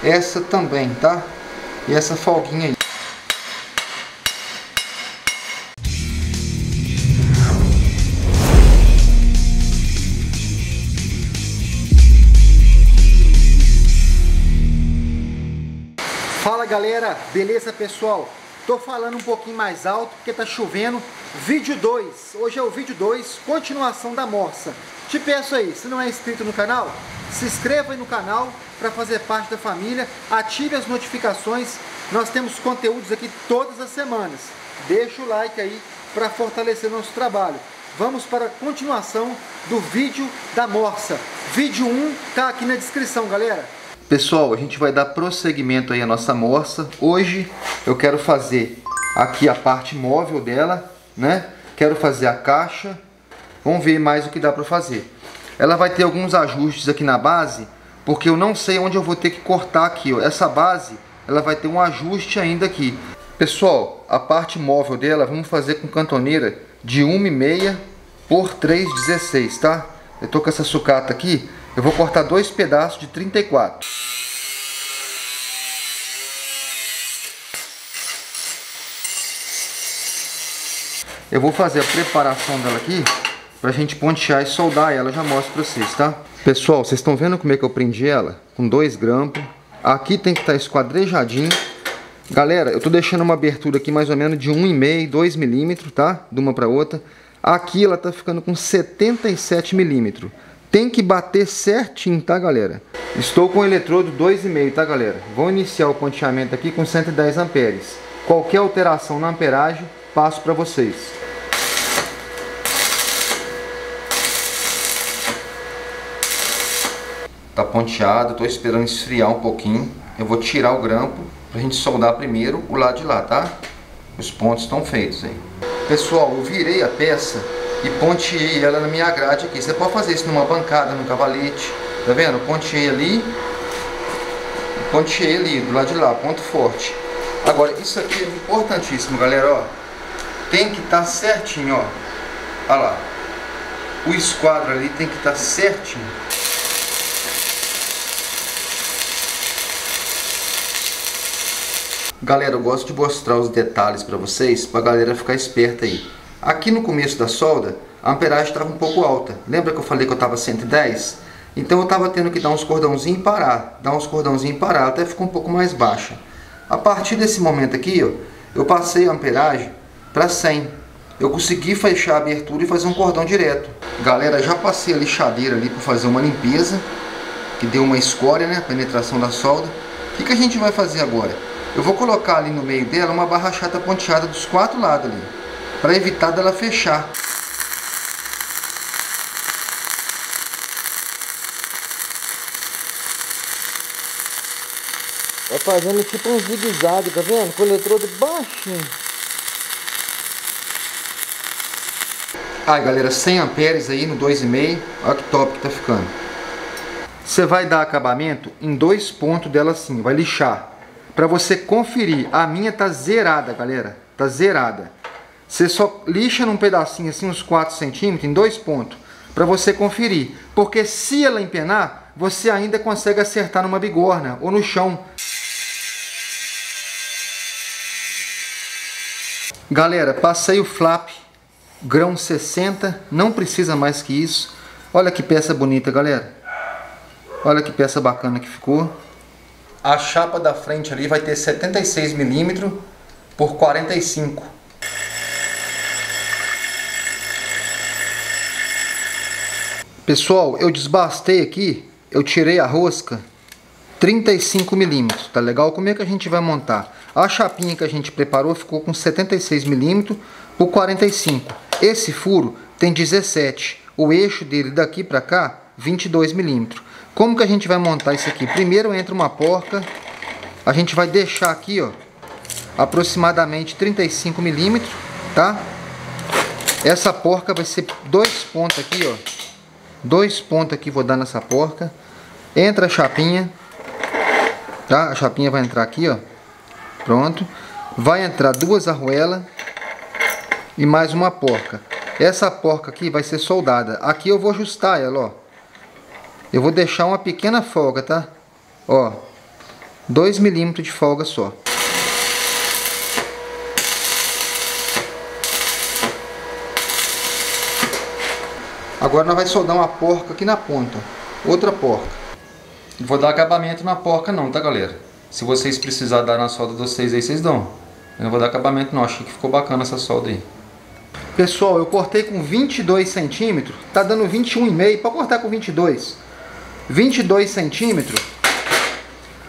essa também, tá? E essa folguinha aí. Fala galera, beleza pessoal? Tô falando um pouquinho mais alto porque tá chovendo. Vídeo 2, hoje é o vídeo 2, continuação da morsa. Te peço aí, se não é inscrito no canal, se inscreva aí no canal para fazer parte da família, ative as notificações, nós temos conteúdos aqui todas as semanas. Deixa o like aí para fortalecer nosso trabalho. Vamos para a continuação do vídeo da morsa. Vídeo 1 tá aqui na descrição, galera. Pessoal, a gente vai dar prosseguimento aí à nossa morsa. Hoje eu quero fazer aqui a parte móvel dela, né? Quero fazer a caixa. Vamos ver mais o que dá para fazer. Ela vai ter alguns ajustes aqui na base, porque eu não sei onde eu vou ter que cortar aqui, ó. Essa base, ela vai ter um ajuste ainda aqui. Pessoal, a parte móvel dela, vamos fazer com cantoneira de 1,5 por 3,16, tá? Eu tô com essa sucata aqui. Eu vou cortar dois pedaços de 34. Eu vou fazer a preparação dela aqui pra gente pontear e soldar ela. Já mostro pra vocês, tá? Pessoal, vocês estão vendo como é que eu prendi ela? Com 2 grampos. Aqui tem que estar esquadrejadinho. Galera, eu tô deixando uma abertura aqui mais ou menos de 1,5, 2 milímetros, tá? De uma pra outra. Aqui ela tá ficando com 77 milímetros. Tem que bater certinho, tá galera? Estou com o eletrodo 2,5, tá galera? Vou iniciar o ponteamento aqui com 110 amperes. Qualquer alteração na amperagem, passo para vocês. Tá ponteado, tô esperando esfriar um pouquinho. Eu vou tirar o grampo pra gente soldar primeiro o lado de lá, tá? Os pontos estão feitos aí. Pessoal, eu virei a peça e ponteei ela na minha grade aqui. Você pode fazer isso numa bancada, num cavalete. Tá vendo? Ponteei ali. Ponteei ali, do lado de lá, ponto forte. Agora, isso aqui é importantíssimo, galera, ó. Tem que estar certinho, ó. Olha lá. O esquadro ali tem que estar certinho. Galera, eu gosto de mostrar os detalhes pra vocês, pra galera ficar esperta aí. Aqui no começo da solda, a amperagem estava um pouco alta. Lembra que eu falei que eu estava 110? Então eu estava tendo que dar uns cordãozinhos e parar. Dar uns cordãozinhos e parar, até ficou um pouco mais baixa. A partir desse momento aqui, ó, eu passei a amperagem para 100. Eu consegui fechar a abertura e fazer um cordão direto. Galera, já passei a lixadeira ali para fazer uma limpeza, que deu uma escória, né? Penetração da solda. O que a gente vai fazer agora? Eu vou colocar ali no meio dela uma barra chata ponteada dos 4 lados ali, para evitar dela fechar. Vai fazendo tipo um zigue-zague, tá vendo? Com o eletrodo baixinho. Aí galera, 100 amperes aí no 2,5. Olha que top que tá ficando. Você vai dar acabamento em 2 pontos dela assim, vai lixar. Pra você conferir, a minha tá zerada, galera. Tá zerada. Você só lixa num pedacinho assim, uns 4 centímetros, em 2 pontos, para você conferir. Porque se ela empenar, você ainda consegue acertar numa bigorna ou no chão. Galera, passei o flap, grão 60, não precisa mais que isso. Olha que peça bonita, galera. Olha que peça bacana que ficou. A chapa da frente ali vai ter 76 milímetros por 45. Pessoal, eu desbastei aqui, eu tirei a rosca 35 milímetros, tá legal? Como é que a gente vai montar? A chapinha que a gente preparou ficou com 76 milímetros por 45. Esse furo tem 17. O eixo dele daqui pra cá, 22 milímetros. Como que a gente vai montar isso aqui? Primeiro entra uma porca, a gente vai deixar aqui, ó, aproximadamente 35 milímetros, tá? Essa porca vai ser 2 pontos aqui, ó. 2 pontos aqui vou dar nessa porca. Entra a chapinha, tá? A chapinha vai entrar aqui, ó. Pronto. Vai entrar 2 arruelas e mais uma porca. Essa porca aqui vai ser soldada. Aqui eu vou ajustar ela, ó. Eu vou deixar uma pequena folga, tá? Ó. 2 milímetros de folga só. Agora nós vamos soldar uma porca aqui na ponta. Outra porca. Não vou dar acabamento na porca não, tá, galera? Se vocês precisarem dar na solda de vocês aí, vocês dão. Eu não vou dar acabamento não, achei que ficou bacana essa solda aí. Pessoal, eu cortei com 22 centímetros, tá dando 21,5, para cortar com 22. 22 centímetros,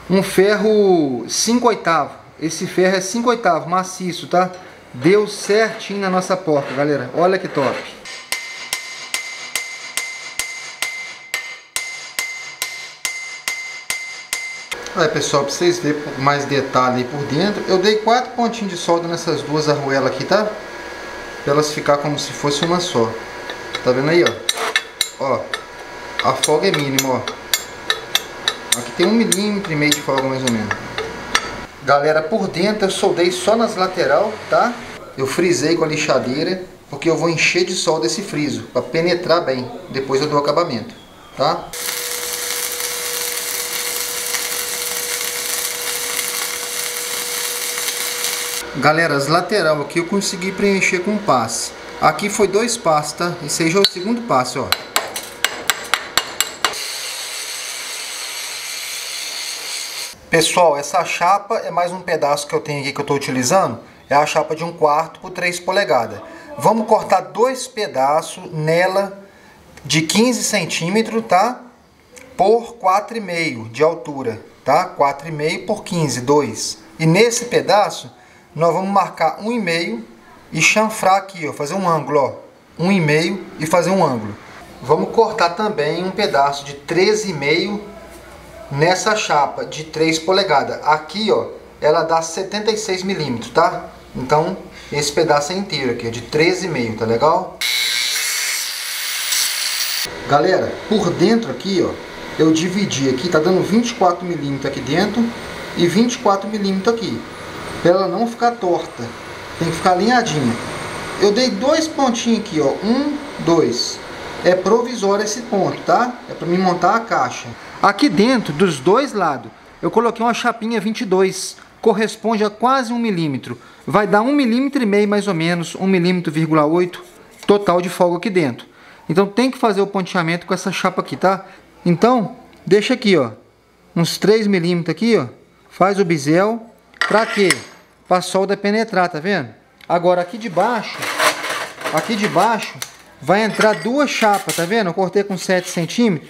um ferro 5/8. Esse ferro é 5/8, maciço, tá? Deu certinho na nossa porca, galera. Olha que top. Aí, pessoal, para vocês verem mais detalhe aí por dentro, eu dei 4 pontinhos de solda nessas duas arruelas aqui, tá? Pra elas ficar como se fosse uma só. Tá vendo aí, ó? Ó, a folga é mínima, ó. Aqui tem 1,5 milímetro de folga mais ou menos. Galera, por dentro eu soldei só nas lateral, tá? Eu frisei com a lixadeira, porque eu vou encher de solda esse friso, para penetrar bem. Depois eu dou acabamento, tá? Galera, as lateral aqui eu consegui preencher com um passe. Aqui foi 2 passos, tá? Esse aí já é o segundo passo, ó. Pessoal, essa chapa é mais um pedaço que eu tenho aqui que eu estou utilizando. É a chapa de 1/4 por 3 polegadas. Vamos cortar 2 pedaços nela de 15 centímetros, tá? Por 4,5 de altura, tá? 4,5 por 15, 2. E nesse pedaço nós vamos marcar 1,5 e chanfrar aqui, ó, fazer um ângulo, ó, 1,5 e fazer um ângulo. Vamos cortar também um pedaço de 13,5 nessa chapa de 3 polegadas. Aqui, ó, ela dá 76 milímetros, tá? Então, esse pedaço é inteiro aqui, de 13,5, tá legal? Galera, por dentro aqui, ó, eu dividi aqui, tá dando 24 milímetros aqui dentro e 24 milímetros aqui. Pra ela não ficar torta, tem que ficar alinhadinha. Eu dei 2 pontinhos aqui, ó, 1, 2. É provisório esse ponto, tá? É para mim montar a caixa. Aqui dentro, dos dois lados, eu coloquei uma chapinha 22, corresponde a quase 1 milímetro. Vai dar 1,5 milímetro mais ou menos, 1,8 milímetro total de folga aqui dentro. Então tem que fazer o ponteamento com essa chapa aqui, tá? Então, deixa aqui, ó, uns 3 milímetros aqui, ó, faz o bisel. Pra quê? Pra solda penetrar, tá vendo? Agora aqui de baixo vai entrar 2 chapas, tá vendo? Eu cortei com 7 centímetros,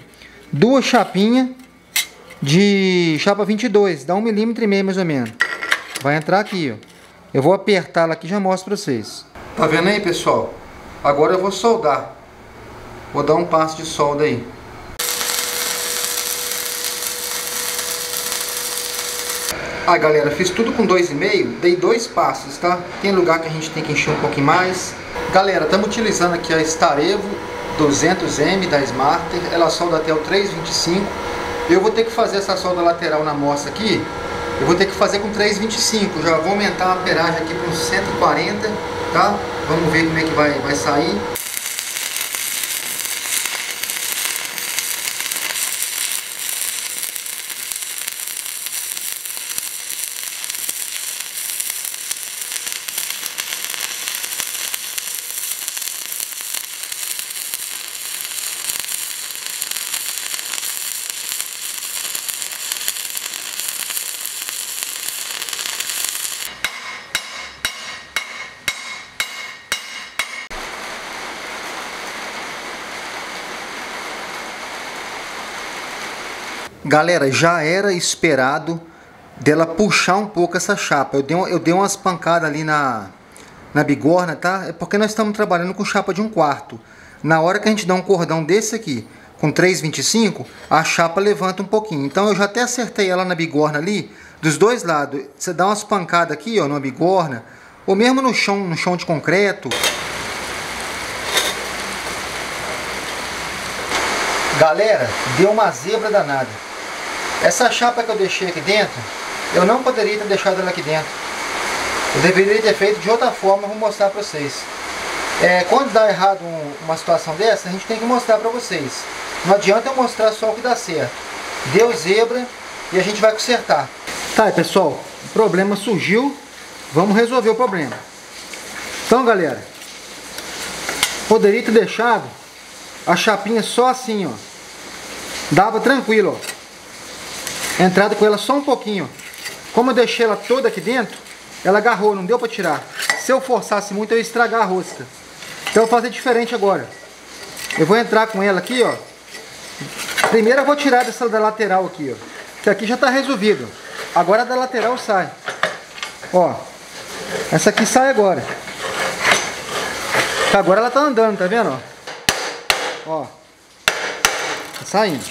2 chapinhas de chapa 22, dá 1,5 milímetro mais ou menos. Vai entrar aqui, ó. Eu vou apertar ela aqui e já mostro pra vocês. Tá vendo aí, pessoal? Agora eu vou soldar. Vou dar um passo de solda aí. Ah, galera, fiz tudo com 2,5, dei 2 passos, tá? Tem lugar que a gente tem que encher um pouquinho mais. Galera, estamos utilizando aqui a Starevo 200M da Smarter, ela solda até o 3,25. Eu vou ter que fazer essa solda lateral na moça aqui, eu vou ter que fazer com 3,25, já vou aumentar a amperagem aqui para uns 140, tá? Vamos ver como é que vai sair. Galera, já era esperado dela puxar um pouco essa chapa. Eu dei umas pancadas ali na bigorna, tá? É porque nós estamos trabalhando com chapa de 1/4. Na hora que a gente dá um cordão desse aqui, com 3,25, a chapa levanta um pouquinho. Então eu já até acertei ela na bigorna ali, dos dois lados. Você dá umas pancadas aqui, ó, numa bigorna, ou mesmo no chão de concreto. Galera, deu uma zebra danada. Essa chapa que eu deixei aqui dentro, eu não poderia ter deixado ela aqui dentro. Eu deveria ter feito de outra forma, eu vou mostrar para vocês. Quando dá errado uma situação dessa, a gente tem que mostrar para vocês. Não adianta eu mostrar só o que dá certo. Deu zebra e a gente vai consertar. Tá aí, pessoal, o problema surgiu, vamos resolver o problema. Então, galera, poderia ter deixado a chapinha só assim, ó. Dava tranquilo, ó. Entrada com ela só um pouquinho. Como eu deixei ela toda aqui dentro, ela agarrou, não deu pra tirar. Se eu forçasse muito, eu ia estragar a rosca. Então eu vou fazer diferente agora. Eu vou entrar com ela aqui, ó. Primeiro eu vou tirar dessa da lateral aqui, ó. Que aqui já tá resolvido. Agora a da lateral sai. Ó. Essa aqui sai agora. Agora ela tá andando, tá vendo? Ó. Tá saindo.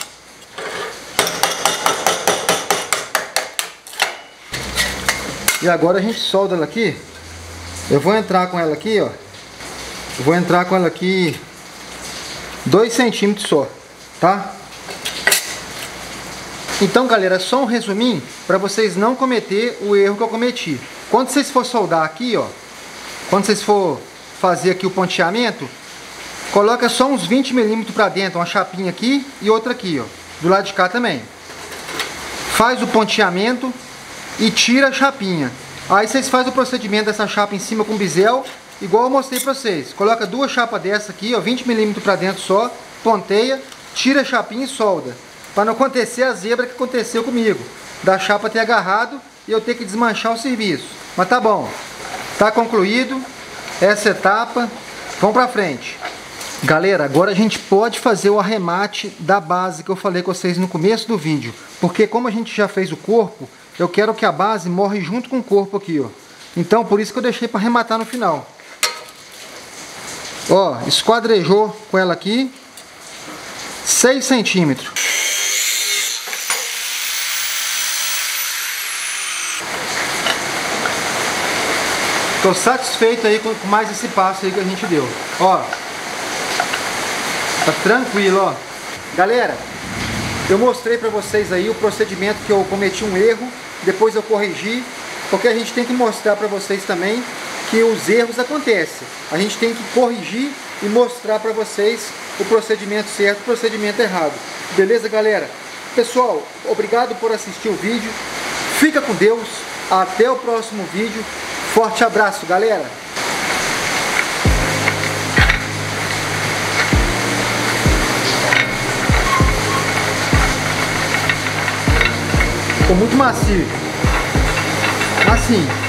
E agora a gente solda ela aqui. Eu vou entrar com ela aqui, ó. Eu vou entrar com ela aqui 2 centímetros só, tá? Então, galera, só um resuminho para vocês não cometer o erro que eu cometi. Quando vocês for soldar aqui, ó, quando vocês for fazer aqui o ponteamento, coloca só uns 20 milímetros para dentro, uma chapinha aqui e outra aqui, ó, do lado de cá também. Faz o ponteamento e tira a chapinha. Aí vocês fazem o procedimento dessa chapa em cima com bisel, igual eu mostrei para vocês. Coloca 2 chapas dessa aqui, ó, 20 milímetros para dentro só, ponteia, tira a chapinha e solda. Para não acontecer a zebra que aconteceu comigo, da chapa ter agarrado e eu ter que desmanchar o serviço. Mas tá bom, tá concluído essa etapa, vamos pra frente. Galera, agora a gente pode fazer o arremate da base que eu falei com vocês no começo do vídeo. Porque como a gente já fez o corpo, eu quero que a base morre junto com o corpo aqui, ó. Então por isso que eu deixei para arrematar no final. Ó, esquadrejou com ela aqui 6 centímetros. Tô satisfeito aí com mais esse passo aí que a gente deu. Ó, tá tranquilo, ó. Galera, eu mostrei pra vocês aí o procedimento que eu cometi um erro, depois eu corrigi, porque a gente tem que mostrar pra vocês também que os erros acontecem. A gente tem que corrigir e mostrar pra vocês o procedimento certo e o procedimento errado. Beleza, galera? Pessoal, obrigado por assistir o vídeo. Fica com Deus. Até o próximo vídeo. Forte abraço, galera! Ficou muito macio. Assim.